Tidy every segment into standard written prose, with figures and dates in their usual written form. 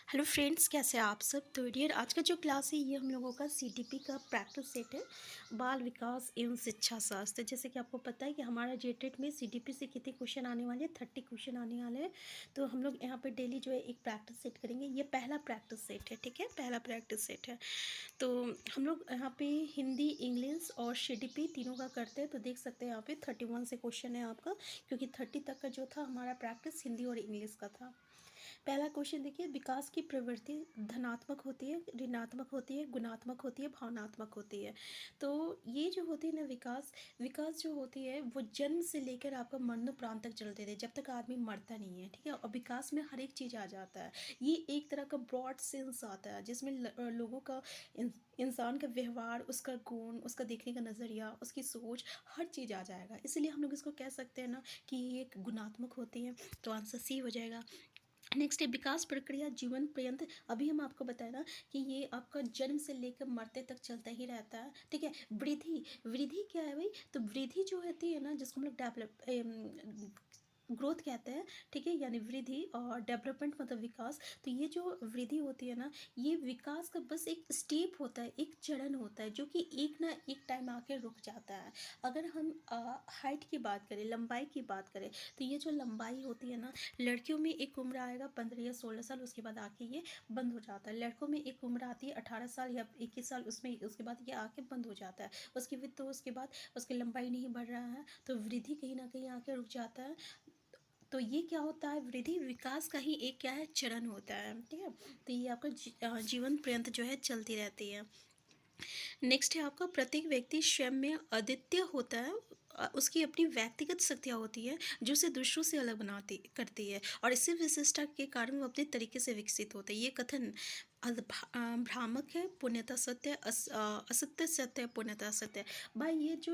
Hello friends, कैसे हैं आप सब। तो डियर, आज का जो क्लास है ये हम लोगों का सीटीपी का प्रैक्टिस सेट है, बाल विकास एवं शिक्षा शास्त्र। जैसे कि आपको पता है कि हमारा जेटेट में सीटीपी से कितने क्वेश्चन आने वाले हैं, 30 क्वेश्चन आने वाले हैं। तो हम लोग यहाँ पे डेली जो है एक प्रैक्टिस सेट करेंगे। ये पहला प्रैक्टिस सेट है, ठीक है, पहला प्रैक्टिस सेट है। तो हम लोग यहाँ पे हिंदी, इंग्लिश और सीटीपी तीनों का करते हैं। तो देख सकते हैं यहाँ पे 31 से क्वेश्चन है आपका, क्योंकि 30 तक का जो था हमारा प्रैक्टिस हिंदी और इंग्लिश का था। पहला क्वेश्चन देखिए, विकास की प्रवृत्ति धनात्मक होती है, ऋणात्मक होती है, गुणात्मक होती है, भावनात्मक होती है। तो ये जो होती है ना, विकास विकास जो होती है वो जन्म से लेकर आपका मरणोपरांत तक चलते रहते, जब तक आदमी मरता नहीं है, ठीक है। और विकास में हर एक चीज़ आ जाता है। ये एक तरह का ब्रॉड सेंस आता है जिसमें लोगों का, इंसान का व्यवहार, उसका गुण, उसका देखने का नज़रिया, उसकी सोच, हर चीज़ आ जाएगा। इसलिए हम लोग इसको कह सकते हैं ना कि ये एक गुणात्मक होती है। तो आंसर सी हो जाएगा। नेक्स्ट है, विकास प्रक्रिया जीवन पर्यंत। अभी हम आपको बताए ना कि ये आपका जन्म से लेकर मरते तक चलता ही रहता है, ठीक है। वृद्धि, वृद्धि क्या है भाई? तो वृद्धि जो होती है ना, जिसको हम लोग डेवलप, ग्रोथ कहते हैं, ठीक है, यानी वृद्धि, और डेवलपमेंट मतलब विकास। तो ये जो वृद्धि होती है ना, ये विकास का बस एक स्टेप होता है, एक चरण होता है, जो कि एक ना एक टाइम आके रुक जाता है। अगर हम हाइट की बात करें, लंबाई की बात करें, तो ये जो लंबाई होती है ना, लड़कियों में एक उम्र आएगा 15 या 16 साल, उसके बाद आके ये बंद हो जाता है। लड़कों में एक उम्र आती है 18 साल या 21 साल, उसमें उसके बाद ये आके बंद हो जाता है। उसकी फिर तो उसके बाद उसकी लंबाई नहीं बढ़ रहा है, तो वृद्धि कहीं ना कहीं आके रुक जाता है। तो ये क्या होता है, वृद्धि विकास का ही एक क्या है, चरण होता है, ठीक है। तो ये आपका जीवन पर्यंत जो है चलती रहती है। नेक्स्ट है आपका, प्रत्येक व्यक्ति स्वयं में अद्वितीय होता है। उसकी अपनी व्यक्तिगत शक्तियाँ होती हैं जो उसे दूसरों से अलग बनाती करती है, और इसी विशिष्टता के कारण वो अपने तरीके से विकसित होते हैं। ये कथन भ्रामक है, पूर्णतः सत्य, असत्य सत्य है, पूर्णतः सत्य है। भाई ये जो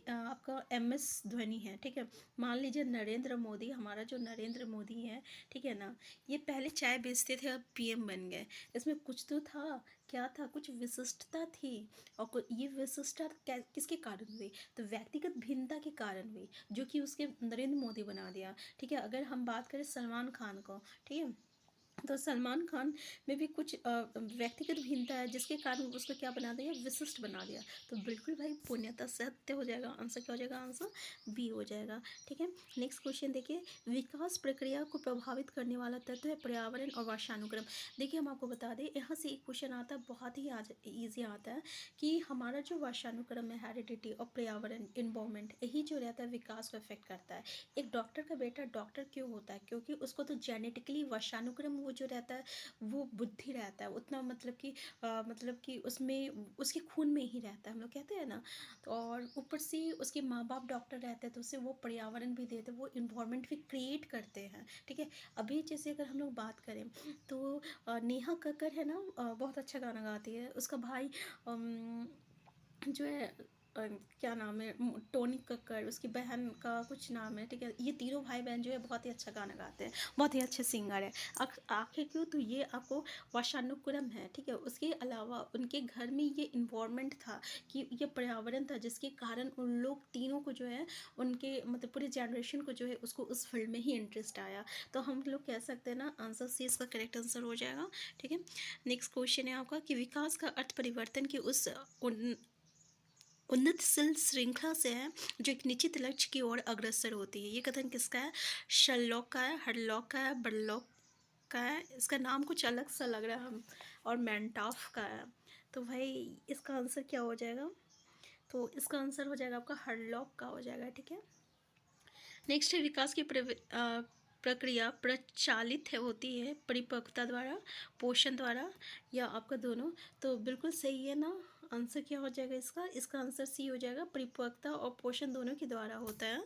आपका MS धोनी है, ठीक है। मान लीजिए नरेंद्र मोदी, हमारा जो नरेंद्र मोदी है, ठीक है ना, ये पहले चाय बेचते थे, अब PM बन गए। इसमें कुछ तो था, क्या था, कुछ विशिष्टता थी। और ये विशिष्टता किसके कारण हुई? तो व्यक्तिगत भिन्नता के कारण हुई, जो कि उसके नरेंद्र मोदी बना दिया, ठीक है। अगर हम बात करें सलमान खान को, ठीक है, तो सलमान खान में भी कुछ व्यक्तिगत भिन्नता है, जिसके कारण उसको क्या बना दिया, विशिष्ट बना दिया। तो बिल्कुल भाई पूर्णतः सत्य हो जाएगा। आंसर क्या हो जाएगा? आंसर बी हो जाएगा, ठीक है। नेक्स्ट क्वेश्चन देखिए, विकास प्रक्रिया को प्रभावित करने वाला तत्व है पर्यावरण और वर्षानुक्रम। देखिए हम आपको बता दें, यहाँ से एक क्वेश्चन आता है, बहुत ही ईजी आता है, कि हमारा जो वर्षानुक्रम है, हेरिडिटी और पर्यावरण, इन्वायरमेंट, यही जो रहता है विकास को इफेक्ट करता है। एक डॉक्टर का बेटा डॉक्टर क्यों होता है? क्योंकि उसको तो जेनेटिकली वर्षानुक्रम वो जो रहता है वो बुद्धि रहता है उतना, मतलब कि उसमें उसके खून में ही रहता है, हम लोग कहते हैं ना। तो और ऊपर से उसके माँ बाप डॉक्टर रहते हैं, तो उससे वो पर्यावरण भी देते हैं, वो इन्वायरमेंट भी क्रिएट करते हैं, ठीक है। अभी जैसे अगर हम लोग बात करें, तो नेहा कक्कर है ना, बहुत अच्छा गाना गाती है। उसका भाई जो है, क्या नाम है, टोनी कक्कर, उसकी बहन का कुछ नाम है, ठीक है। ये तीनों भाई बहन जो है बहुत ही अच्छा गाना गाते हैं, बहुत ही अच्छे सिंगर है। आखिर क्यों? तो ये आपको वर्षानुक्रम है, ठीक है। उसके अलावा उनके घर में ये इन्वायरमेंट था, कि ये पर्यावरण था, जिसके कारण उन लोग तीनों को जो है, उनके मतलब पूरे जनरेशन को जो है, उसको उस फील्ड में ही इंटरेस्ट आया। तो हम लोग कह सकते हैं ना, आंसर सी इसका करेक्ट आंसर हो जाएगा, ठीक है। नेक्स्ट क्वेश्चन है आपका, कि विकास का अर्थ परिवर्तन की उस उन्नतशील श्रृंखला से है जो एक निश्चित लक्ष्य की ओर अग्रसर होती है। ये कथन किसका है? शर्लॉक का है, हरलॉक का है, बर्लॉक का है। इसका नाम कुछ अलग सा लग रहा है हम, और मैंटॉफ का है। तो भाई इसका आंसर क्या हो जाएगा? तो इसका आंसर हो जाएगा आपका हरलॉक का हो जाएगा, ठीक है। नेक्स्ट है, विकास की प्रक्रिया प्रचालित है होती है परिपक्वता द्वारा, पोषण द्वारा, या आपका दोनों। तो बिल्कुल सही है ना। आंसर क्या हो जाएगा इसका? इसका आंसर सी हो जाएगा, परिपक्वता और पोषण दोनों के द्वारा होता है।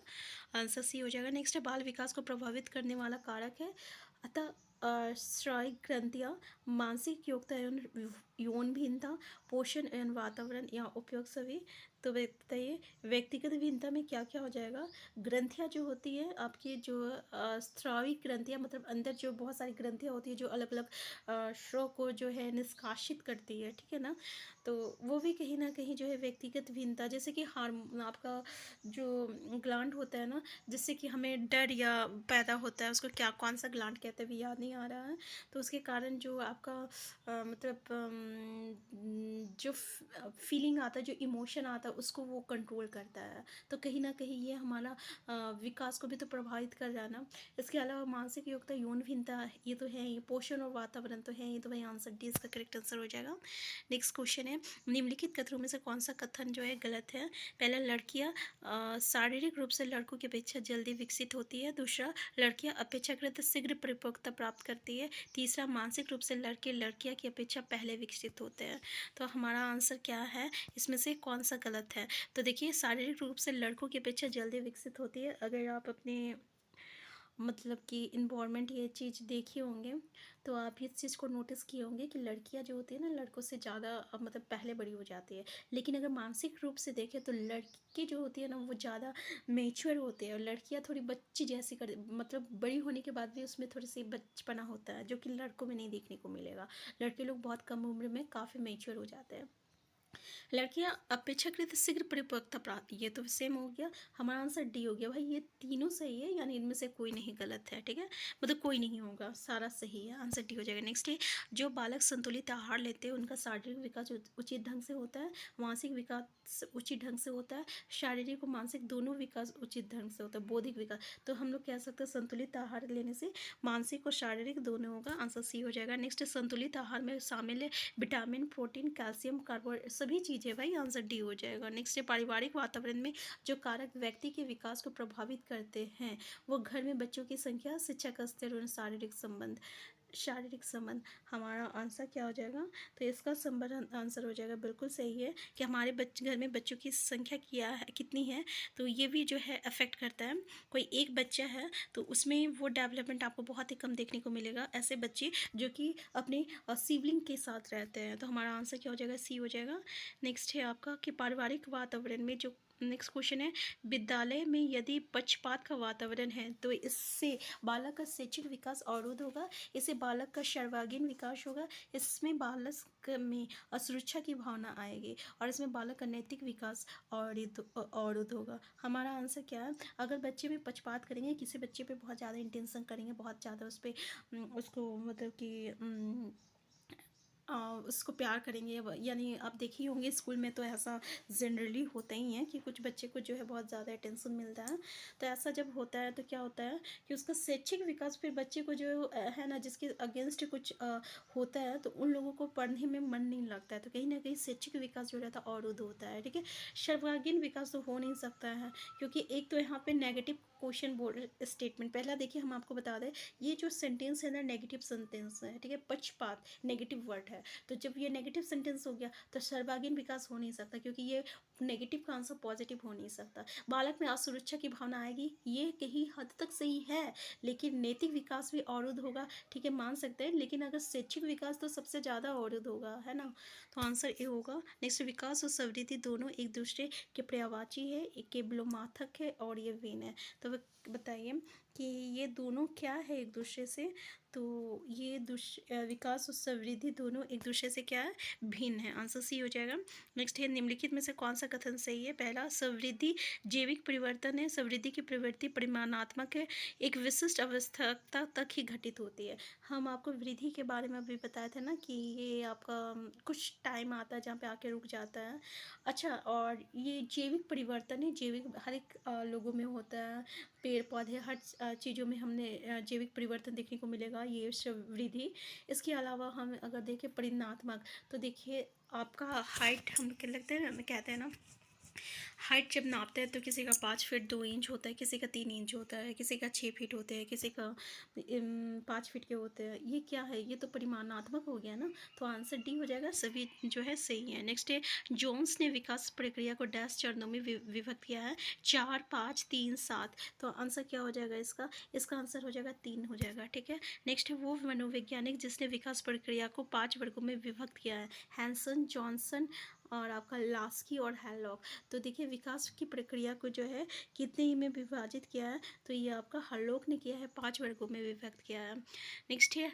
आंसर सी हो जाएगा। नेक्स्ट है, बाल विकास को प्रभावित करने वाला कारक है, अतः स्राविक ग्रंथियाँ, मानसिक योग्यता एवं यौन भिन्नता, पोषण एवं वातावरण या उपयोग सभी। तो बताइए व्यक्तिगत भिन्नता में क्या-क्या हो जाएगा? ग्रंथियाँ जो होती हैं आपकी जो स्राविक ग्रंथियाँ मतलब अंदर जो बहुत सारी ग्रंथियाँ होती हैं जो अलग-अलग स्राव को जो है निष्कासित करती है, ठीक है ना? तो वो भी कहीं न कहीं जो है व्यक्तिगत भिन्नता जैसे कि आपका जो ग्लैंड होता है ना, जिससे कि हमें डर या पैदा होता है, उसको क्या कौन-सा ग्लैंड कहते हैं अभी याद नहीं आ रहा है। तो उसके कारण जो आपका मतलब जो फीलिंग आता है, जो इमोशन आता है उसको वो कंट्रोल करता है। तो कहीं न कहीं ये हमारा विकास को भी तो प्रभावित कर रहा है ना। इसके अलावा मानसिक योग्यता, यौन भिन्नता ये तो है ही, पोषण और वातावरण तो है ही, तो वही आंसर डी इसका करेक्ट आंसर हो जाएगा। नेक्स्ट क्वेश्चन है निम्नलिखित कथनों में से कौन-सा कथन जो है गलत है? पहला लड़कियाँ शारीरिक रूप से लड़कों की अपेक्षा जल्दी विकसित होती है। दूसरा लड़कियाँ अपेक्षाकृत शीघ्र परिपक्वता प्राप्त करती है। तीसरा मानसिक रूप से लड़के लड़कियाँ की अपेक्षा पहले विकसित होते हैं। तो हमारा आंसर क्या है? इसमें से कौन-सा गलत है? तो देखिए शारीरिक रूप से लड़कों की अपेक्षा जल्दी विकसित होती है। अगर आप अपने मतलब कि इन्वायरमेंट ये चीज़ देखे होंगे तो आप इस चीज़ को नोटिस किए होंगे कि लड़कियां जो होती है ना लड़कों से ज़्यादा मतलब पहले बड़ी हो जाती है। लेकिन अगर मानसिक रूप से देखें तो लड़की जो होती है ना वो ज़्यादा मेच्योर होती है और लड़कियां थोड़ी बच्ची जैसी कर मतलब बड़ी होने के बाद भी उसमें थोड़ी सी बचपना होता है जो कि लड़कों में नहीं देखने को मिलेगा। लड़के लोग बहुत कम उम्र में काफ़ी मेच्योर हो जाते हैं। लड़कियां अपेक्षाकृत शीघ्र परिपक्वता प्राप्त, ये तो सेम हो गया। हमारा आंसर डी हो गया। भाई ये तीनों सही है यानी इनमें से कोई नहीं गलत है, ठीक है। मतलब कोई नहीं होगा, सारा सही है, आंसर डी हो जाएगा। नेक्स्ट है जो बालक संतुलित आहार लेते हैं उनका शारीरिक विकास उचित ढंग से होता है, मानसिक विकास उचित ढंग से होता है, शारीरिक और मानसिक दोनों विकास उचित ढंग से होता है, बौद्धिक विकास। तो हम लोग कह सकते हैं संतुलित आहार लेने से मानसिक और शारीरिक दोनों होगा, आंसर सी हो जाएगा। नेक्स्ट संतुलित आहार में शामिल है विटामिन, प्रोटीन, कैल्शियम, कार्बो सभी चीज़ें, भाई आंसर डी हो जाएगा। नेक्स्ट है पारिवारिक वातावरण में जो कारक व्यक्ति के विकास को प्रभावित करते हैं वो घर में बच्चों की संख्या, शिक्षा का स्तर और शारीरिक संबंध। हमारा आंसर क्या हो जाएगा? तो इसका संबंध आंसर हो जाएगा बिल्कुल सही है कि हमारे घर में बच्चों की संख्या क्या है, कितनी है, तो ये भी जो है अफेक्ट करता है। कोई एक बच्चा है तो उसमें वो डेवलपमेंट आपको बहुत ही कम देखने को मिलेगा, ऐसे बच्चे जो कि अपने सिबलिंग के साथ रहते हैं। तो हमारा आंसर क्या हो जाएगा? सी हो जाएगा। नेक्स्ट है आपका कि पारिवारिक वातावरण में जो नेक्स्ट क्वेश्चन है विद्यालय में यदि पक्षपात का वातावरण है तो इससे बालक का शैक्षिक विकास अवरुद्ध होगा, इससे बालक का सर्वांगीण विकास होगा, इसमें बालक में असुरक्षा की भावना आएगी और इसमें बालक का नैतिक विकास अवरुद्ध होगा। हमारा आंसर क्या है? अगर बच्चे में पक्षपात करेंगे, किसी बच्चे पे बहुत ज़्यादा इंटेंशन करेंगे, बहुत ज़्यादा उस पर उसको मतलब कि उसको प्यार करेंगे, यानी आप देखे होंगे स्कूल में तो ऐसा जनरली होता ही है कि कुछ बच्चे को जो है बहुत ज़्यादा अटेंशन मिलता है। तो ऐसा जब होता है तो क्या होता है कि उसका शैक्षिक विकास फिर बच्चे को जो है ना जिसके अगेंस्ट कुछ होता है तो उन लोगों को पढ़ने में मन नहीं लगता है, तो कहीं ना कहीं शैक्षिक विकास जो रहता है अवरुद्ध होता है, ठीक है। सर्वांगीण विकास तो हो नहीं सकता है क्योंकि एक तो यहाँ पे नेगेटिव क्वेश्चन बोल स्टेटमेंट। पहला देखिए हम आपको बता दें ये जो सेंटेंस है ना नेगेटिव सेंटेंस है, ठीक है। पक्षपात नेगेटिव वर्ड है, तो जब ये नेगेटिव सेंटेंस हो गया तो सर्वांगीण विकास हो नहीं सकता क्योंकि ये नेगेटिव का आंसर पॉजिटिव हो नहीं सकता। बालक में असुरक्षा की भावना आएगी, ये कहीं हद तक सही है, लेकिन नैतिक विकास भी अवरुद्ध होगा, ठीक है, मान सकते हैं। लेकिन अगर शैक्षिक विकास तो सबसे ज़्यादा अवरुद्ध होगा, है ना। तो आंसर ए होगा। नेक्स्ट विकास और समृद्धि दोनों एक दूसरे के पर्यायवाची है, एक के विलोमार्थक है और ये वीन है। तो बताइए कि ये दोनों क्या है एक दूसरे से? तो ये विकास और समृद्धि दोनों एक दूसरे से क्या है? भिन्न है, आंसर सी हो जाएगा। नेक्स्ट है निम्नलिखित में से कौन सा कथन सही है? पहला समृद्धि जैविक परिवर्तन है, समृद्धि की प्रवृत्ति परिमाणात्मक है, एक विशिष्ट अवस्था तक ही घटित होती है। हम आपको वृद्धि के बारे में अभी बताया था ना कि ये आपका कुछ टाइम आता है जहाँ पे आके रुक जाता है। अच्छा, और ये जैविक परिवर्तन है, जैविक हर एक लोगों में होता है, पेड़ पौधे हर चीज़ों में हमने जैविक परिवर्तन देखने को मिलेगा, ये सब वृद्धि। इसके अलावा हम अगर देखें परिमाणात्मक, तो देखिए आपका हाइट हम क्या लगते हैं ना, कहते हैं ना हाइट जब नापते हैं तो किसी का 5 फीट 2 इंच होता है, किसी का 3 इंच होता है, किसी का 6 फीट होते हैं, किसी का 5 फीट के होते हैं। ये क्या है? ये तो परिमाणात्मक हो गया ना, तो आंसर डी हो जाएगा, सभी जो है सही है। नेक्स्ट है जोन्स ने विकास प्रक्रिया को डैश चरणों में विभक्त किया है, 4 5 3 7। तो आंसर क्या हो जाएगा इसका? इसका आंसर हो जाएगा 3 हो जाएगा, ठीक है। नेक्स्ट है वो मनोवैज्ञानिक जिसने विकास प्रक्रिया को 5 वर्गों में विभक्त किया है, हैंसन, जॉनसन, और आपका लास्की और हैडलॉक। तो देखिए विकास की प्रक्रिया को जो है कितने ही में विभाजित किया है, तो ये आपका हरलोक ने किया है 5 वर्गों में विभक्त किया है। नेक्स्ट है,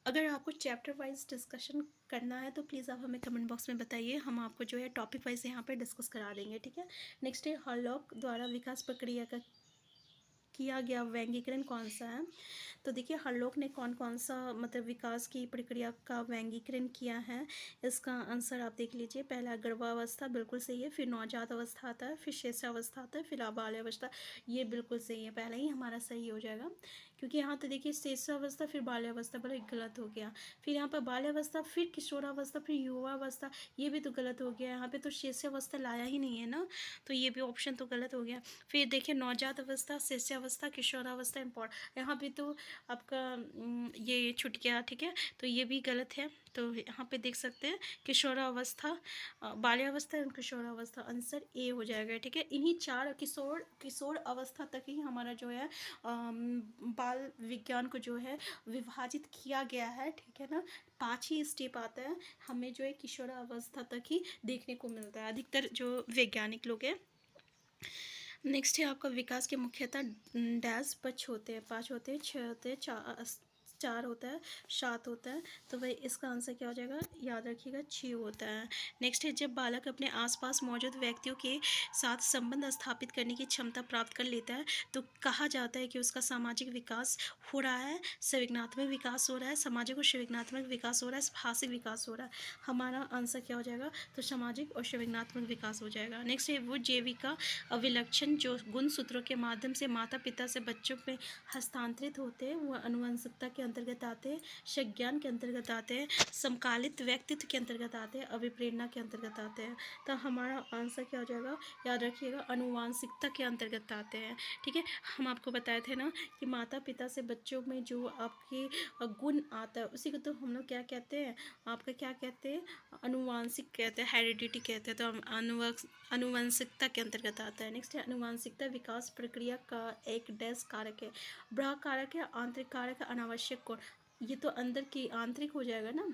अगर आपको चैप्टर वाइज डिस्कशन करना है तो प्लीज़ आप हमें कमेंट बॉक्स में बताइए, हम आपको जो है टॉपिक वाइज यहाँ पे डिस्कस करा देंगे, ठीक है। नेक्स्ट है, हरलोक द्वारा विकास प्रक्रिया का किया गया व्यंगीकरण कौन सा है। तो देखिए हरलोक ने कौन कौन सा मतलब विकास की प्रक्रिया का व्यंगीकरण किया है, इसका आंसर आप देख लीजिए। पहला गर्भावस्था, बिल्कुल सही है। फिर नवजात अवस्था आता है, फिर शिशुअवस्था आता है, फिर बाल्यावस्था, ये बिल्कुल सही है, पहला ही हमारा सही हो जाएगा। क्योंकि यहाँ तो देखिए शिशुअवस्था फिर बाल्यावस्था, बड़ा गलत हो गया। फिर यहाँ पर बाल्यावस्था, फिर किशोरावस्था, फिर युवावस्था, ये भी तो गलत हो गया। यहाँ पे तो शिशुअवस्था लाया ही नहीं है ना, तो ये भी ऑप्शन तो गलत हो गया। फिर देखिए नवजात अवस्था, शिशुअवस्था, किशोरावस्था इम्पोर्टेंट, यहाँ पे तो आपका ये छूट गया, ठीक है, तो ये भी गलत है। तो यहाँ पे देख सकते हैं किशोरावस्था, बाल्यावस्था एवं किशोरावस्था, आंसर ए हो जाएगा, ठीक है। इन्हीं चार किशोर अवस्था तक ही हमारा जो है बाल विज्ञान को जो है विभाजित किया गया है, ठीक है ना। 5 ही स्टेप आता है, हमें जो है किशोरावस्था तक ही देखने को मिलता है अधिकतर जो वैज्ञानिक लोग हैं। नेक्स्ट है आपका विकास के मुख्यतः डैश 5 होते हैं, 5 होते हैं, 6 होते हैं, 4 होता है, 7 होता है। तो भाई इसका आंसर क्या हो जाएगा, याद रखिएगा 6 होता है। नेक्स्ट है, जब बालक अपने आसपास मौजूद व्यक्तियों के साथ संबंध स्थापित करने की क्षमता प्राप्त कर लेता है तो कहा जाता है कि उसका सामाजिक विकास हो रहा है, संवेदनात्मक विकास हो रहा है, सामाजिक और संवेदनात्मक विकास हो रहा है, भाषिक विकास हो रहा है। हमारा आंसर क्या हो जाएगा, तो सामाजिक और संवेदनात्मक विकास हो जाएगा। नेक्स्ट है, वो जैविका अभिलक्षण जो गुण सूत्रों के माध्यम से माता पिता से बच्चों में हस्तांतरित होते हैं वह अनुवंशिकता के अंतर्गत आते हैं, संज्ञान के अंतर्गत आते हैं, समकालित व्यक्तित्व के अंतर्गत आते हैं, अभिप्रेरणा के अंतर्गत आते हैं। तो हमारा आंसर क्या हो जाएगा, याद रखिएगा अनुवांशिकता के अंतर्गत आते हैं, ठीक है। हम आपको बताए थे ना कि माता पिता से बच्चों में जो आपके गुण आता है उसी को तो हम लोग क्या कहते हैं, आपका क्या कहते हैं, अनुवांशिक कहते हैं, हेरिडिटी कहते हैं। तो हम अनुवंशिकता के अंतर्गत आता है। नेक्स्ट है, अनुवांशिकता विकास प्रक्रिया का एक डैश कारक है, बड़ा कारक है, आंतरिक कारक है, अनावश्यक कोण, ये तो अंदर की आंतरिक हो जाएगा ना।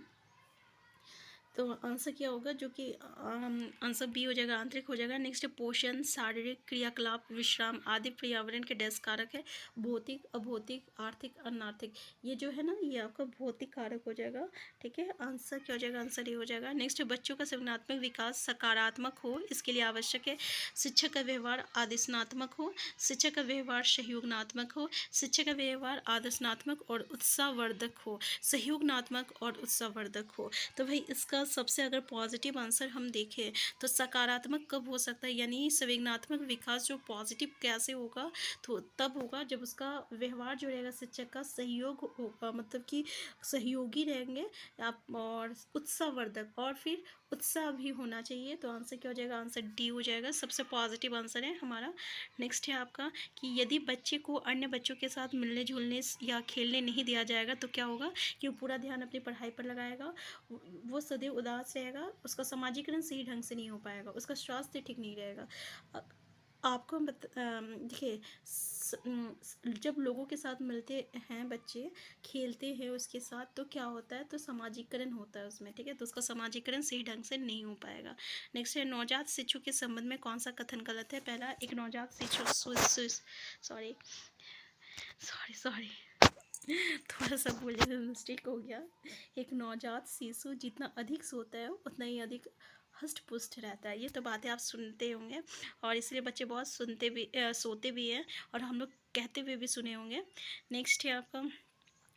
तो आंसर क्या होगा, जो कि आंसर बी हो जाएगा, आंतरिक हो जाएगा। नेक्स्ट पोषण, शारीरिक क्रियाकलाप, विश्राम आदि पर्यावरण के डैश कारक है, भौतिक, अभौतिक, आर्थिक, अनार्थिक, ये जो है ना ये आपका भौतिक कारक हो जाएगा, ठीक है। आंसर क्या हो जाएगा, आंसर ए हो जाएगा। नेक्स्ट बच्चों का संज्ञानात्मक विकास सकारात्मक हो इसके लिए आवश्यक है शिक्षक का व्यवहार आदेशनात्मक हो, शिक्षक का व्यवहार सहयोगात्मक हो, शिक्षक का व्यवहार आदर्शनात्मक और उत्साहवर्धक हो, सहयोगात्मक और उत्साहवर्धक हो। तो भाई इसका सबसे अगर पॉजिटिव आंसर हम देखें तो सकारात्मक कब हो सकता है, यानी संवेदनात्मक विकास जो पॉजिटिव कैसे होगा, तो तब होगा जब उसका व्यवहार जो रहेगा शिक्षक का सहयोग होगा, मतलब कि सहयोगी रहेंगे आप, और उत्साहवर्धक, और फिर उत्साह भी होना चाहिए। तो आंसर क्या हो जाएगा, आंसर डी हो जाएगा, सबसे पॉजिटिव आंसर है हमारा। नेक्स्ट है आपका कि यदि बच्चे को अन्य बच्चों के साथ मिलने जुलने या खेलने नहीं दिया जाएगा तो क्या होगा, कि वो पूरा ध्यान अपनी पढ़ाई पर लगाएगा, वो सदैव उदास रहेगा, उसका समाजीकरण सही ढंग से नहीं हो पाएगा, उसका स्वास्थ्य ठीक नहीं रहेगा। आपको देखिए जब लोगों के साथ मिलते हैं बच्चे, खेलते हैं उसके साथ, तो क्या होता है, तो समाजीकरण होता है उसमें, ठीक है, तो उसका समाजीकरण सही ढंग से नहीं हो पाएगा। नेक्स्ट है, नवजात शिशु के संबंध में कौन सा कथन गलत है। पहला, एक नवजात शिशु सॉरी सॉरी सॉरी थोड़ा सा बोलने में मिस्टेक हो गया। एक नवजात शिशु जितना अधिक सोता है उतना ही अधिक हष्ट पुष्ट रहता है, ये तो बातें आप सुनते होंगे और इसलिए बच्चे बहुत सोते भी हैं, और हम लोग कहते हुए भी सुने होंगे। नेक्स्ट है आपका,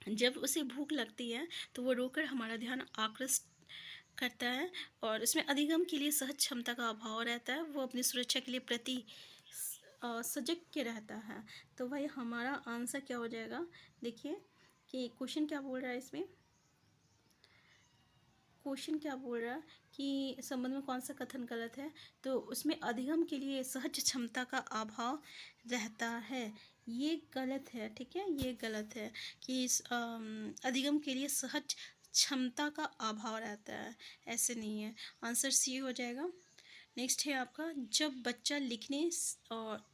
जब उसे भूख लगती है तो वो रोकर हमारा ध्यान आकृष्ट करता है, और इसमें अधिगम के लिए सहज क्षमता का अभाव रहता है, वो अपनी सुरक्षा के लिए प्रति सजग के रहता है। तो भाई हमारा आंसर क्या हो जाएगा, देखिए कि क्वेश्चन क्या बोल रहा है इसमें, क्वेश्चन क्या बोल रहा है कि संबंध में कौन सा कथन गलत है, तो उसमें अधिगम के लिए सहज क्षमता का अभाव रहता है, ये गलत है, ठीक है, ये गलत है कि अधिगम के लिए सहज क्षमता का अभाव रहता है, ऐसे नहीं है, आंसर सी हो जाएगा। नेक्स्ट है आपका, जब बच्चा और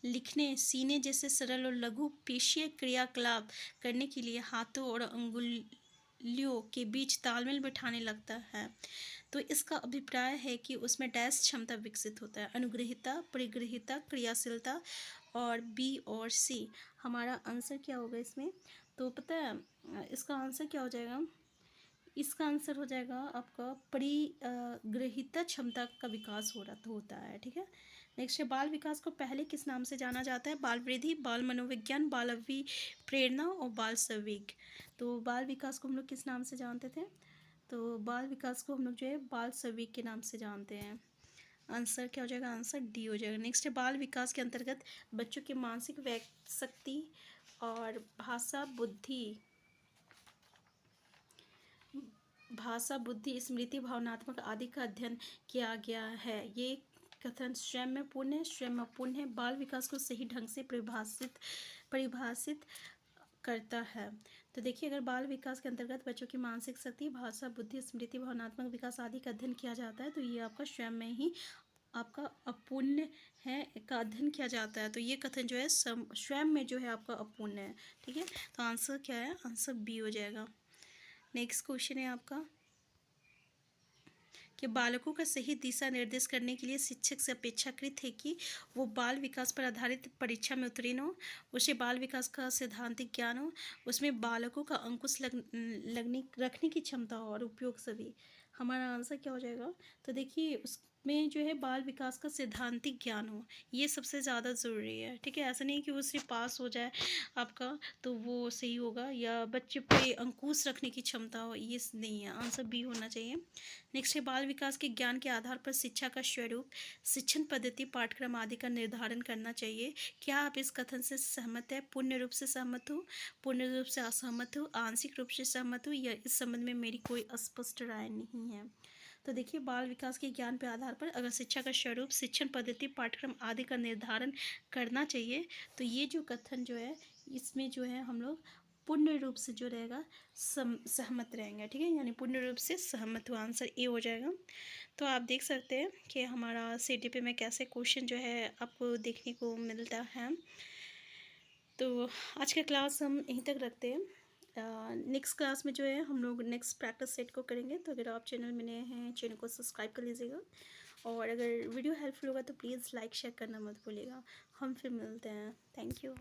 लिखने सीने जैसे सरल और लघु पेशीय क्रियाकलाप करने के लिए हाथों और लियो के बीच तालमेल बिठाने लगता है तो इसका अभिप्राय है कि उसमें डैश क्षमता विकसित होता है। अनुग्रहिता, परिग्रहिता, क्रियाशीलता और बी और सी। हमारा आंसर क्या होगा इसमें? तो पता है इसका आंसर क्या हो जाएगा? इसका आंसर हो जाएगा आपका परिग्रहिता क्षमता का विकास हो रहा तो होता है। ठीक है। नेक्स्ट है, बाल विकास को पहले किस नाम से जाना जाता है? बाल वृद्धि, बाल मनोविज्ञान, बाल अभिप्रेरणा और बाल संवेग। तो बाल विकास को हम लोग किस नाम से जानते थे? तो बाल विकास को हम लोग जो है बाल संवेग के नाम से जानते हैं। आंसर क्या हो जाएगा? आंसर डी हो जाएगा। नेक्स्ट है, बाल विकास के अंतर्गत बच्चों की मानसिक शक्ति और भाषा, बुद्धि, स्मृति, भावनात्मक आदि का अध्ययन किया गया है। ये कथन स्वयं में पूर्ण है, स्वयं में पूर्ण है। बाल विकास को सही ढंग से परिभाषित करता है। तो देखिए, अगर बाल विकास के अंतर्गत बच्चों की मानसिक शक्ति, भाषा, बुद्धि, स्मृति, भावनात्मक विकास आदि का अध्ययन किया जाता है तो ये आपका स्वयं में ही आपका अपूर्ण है का अध्ययन किया जाता है। तो ये कथन जो है स्वयं में जो है आपका अपूर्ण है। ठीक है। तो आंसर क्या है? आंसर बी हो जाएगा। नेक्स्ट क्वेश्चन है आपका कि बालकों का सही दिशा निर्देश करने के लिए शिक्षक से अपेक्षाकृत है कि वो बाल विकास पर आधारित परीक्षा में उत्तीर्ण हो, उसे बाल विकास का सैद्धांतिक ज्ञान हो, उसमें बालकों का अंकुश लगने रखने की क्षमता हो और उपयोग सभी। हमारा आंसर क्या हो जाएगा? तो देखिए, उसमें जो है बाल विकास का सैद्धांतिक ज्ञान हो, ये सबसे ज़्यादा ज़रूरी है। ठीक है। ऐसा नहीं कि वो सिर्फ पास हो जाए आपका तो वो सही होगा, या बच्चे पे अंकुश रखने की क्षमता हो, ये नहीं है। आंसर बी होना चाहिए। नेक्स्ट है, बाल विकास के ज्ञान के आधार पर शिक्षा का स्वरूप, शिक्षण पद्धति, पाठ्यक्रम आदि का निर्धारण करना चाहिए। क्या आप इस कथन से सहमत है? पूर्ण रूप से सहमत हो, पूर्ण रूप से असहमत हो, आंशिक रूप से सहमत हो, या इस संबंध में मेरी कोई स्पष्ट राय नहीं है? तो देखिए, बाल विकास के ज्ञान के आधार पर अगर शिक्षा का स्वरूप, शिक्षण पद्धति, पाठ्यक्रम आदि का निर्धारण करना चाहिए तो ये जो कथन जो है इसमें जो है हम लोग पूर्ण रूप से जो रहेगा सहमत रहेंगे। ठीक है। यानी पूर्ण रूप से सहमत हुआ, आंसर ए हो जाएगा। तो आप देख सकते हैं कि हमारा सीटीपी में कैसे क्वेश्चन जो है आपको देखने को मिलता है। तो आज का क्लास हम यहीं तक रखते हैं। नेक्स्ट क्लास में जो है हम लोग नेक्स्ट प्रैक्टिस सेट को करेंगे। तो अगर आप चैनल में नए हैं, चैनल को सब्सक्राइब कर लीजिएगा, और अगर वीडियो हेल्पफुल होगा तो प्लीज़ लाइक शेयर करना मत भूलिएगा। हम फिर मिलते हैं। Thank you.